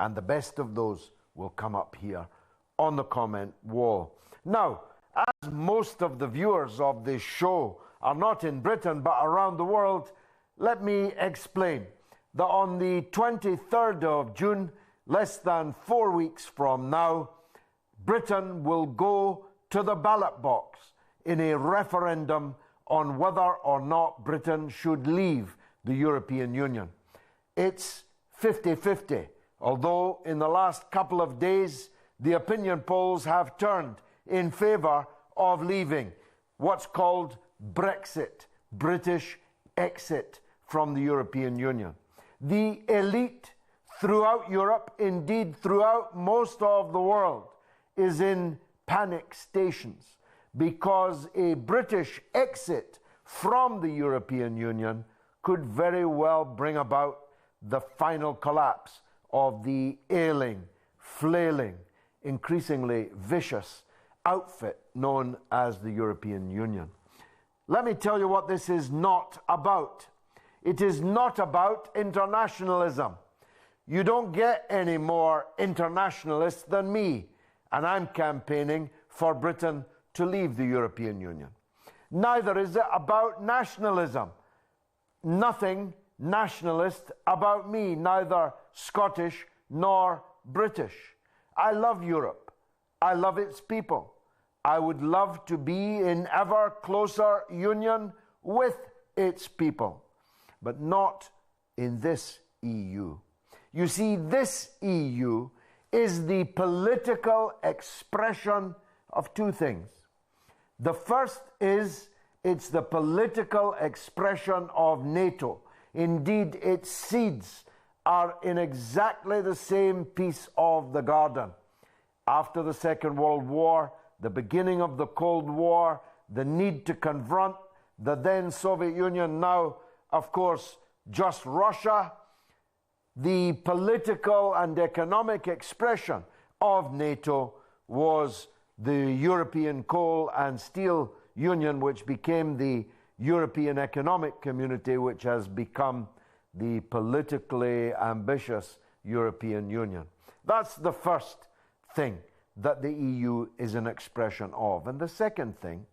and the best of those will come up here on the comment wall. Now, as most of the viewers of this show are not in Britain but around the world, let me explain that on the 23rd of June, less than 4 weeks from now, Britain will go to the ballot box in a referendum on whether or not Britain should leave the European Union. It's 50-50, although in the last couple of days, the opinion polls have turned in favour of leaving, what's called Brexit, British exit from the European Union. The elite throughout Europe, indeed throughout most of the world, is in panic stations because a British exit from the European Union could very well bring about the final collapse of the ailing, flailing, increasingly vicious outfit known as the European Union. Let me tell you what this is not about. It is not about internationalism. You don't get any more internationalist than me, and I'm campaigning for Britain to leave the European Union. Neither is it about nationalism. Nothing nationalist about me, neither Scottish nor British. I love Europe. I love its people. I would love to be in ever closer union with its people, but not in this EU. You see, this EU is the political expression of two things. The first is it's the political expression of NATO. Indeed, its seeds are in exactly the same piece of the garden. After the Second World War, the beginning of the Cold War, the need to confront the then Soviet Union, now, of course, just Russia, the political and economic expression of NATO was the European Coal and Steel Union, which became the European Economic Community, which has become the politically ambitious European Union. That's the first thing that the EU is an expression of. And the second thing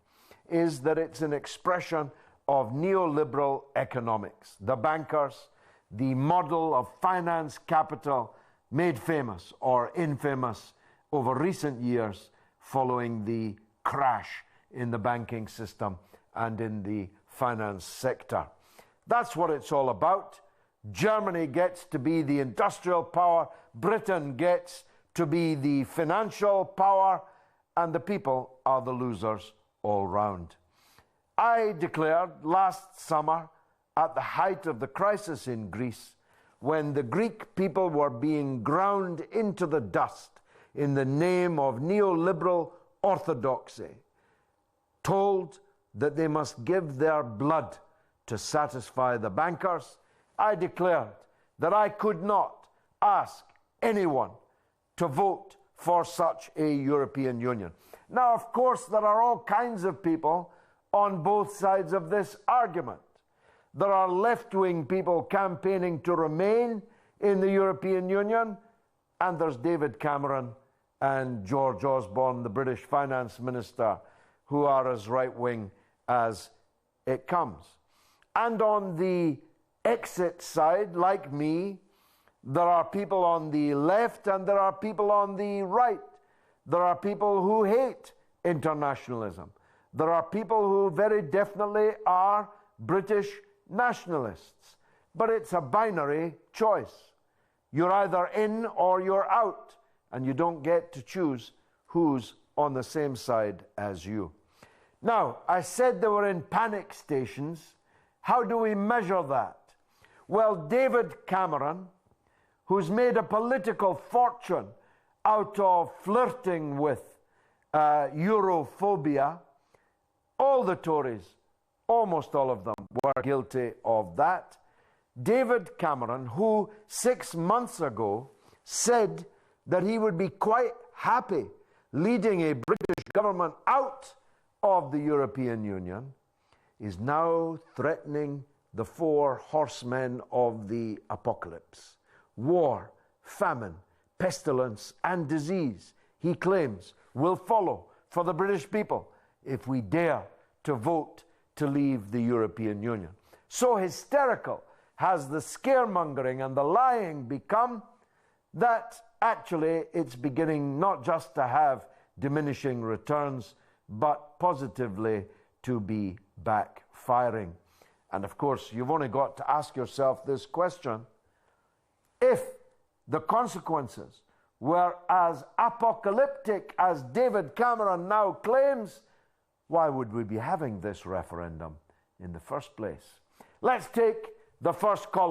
is that it's an expression of neoliberal economics. The bankers, the model of finance capital made famous or infamous over recent years following the crash in the banking system and in the finance sector. That's what it's all about. Germany gets to be the industrial power, Britain gets to be the financial power, and the people are the losers all round. I declared last summer, at the height of the crisis in Greece, when the Greek people were being ground into the dust in the name of neoliberal orthodoxy, told that they must give their blood to satisfy the bankers, I declared that I could not ask anyone to vote for such a European Union. Now, of course, there are all kinds of people on both sides of this argument. There are left-wing people campaigning to remain in the European Union, and there's David Cameron and George Osborne, the British finance minister, who are as right-wing as it comes. And on the exit side, like me, there are people on the left and there are people on the right. There are people who hate internationalism. There are people who very definitely are British nationalists. But it's a binary choice. You're either in or you're out, and you don't get to choose who's on the same side as you. Now, I said they were in panic stations. How do we measure that? Well, David Cameron, who's made a political fortune out of flirting with Europhobia, all the Tories, almost all of them, were guilty of that. David Cameron, who 6 months ago said that he would be quite happy leading a British government out of the European Union, is now threatening the four horsemen of the apocalypse: war, famine, pestilence and disease, he claims, will follow for the British people if we dare to vote to leave the European Union. So hysterical has the scaremongering and the lying become that actually it's beginning not just to have diminishing returns, but positively to be backfiring. And of course, you've only got to ask yourself this question: if the consequences were as apocalyptic as David Cameron now claims, why would we be having this referendum in the first place? Let's take the first call.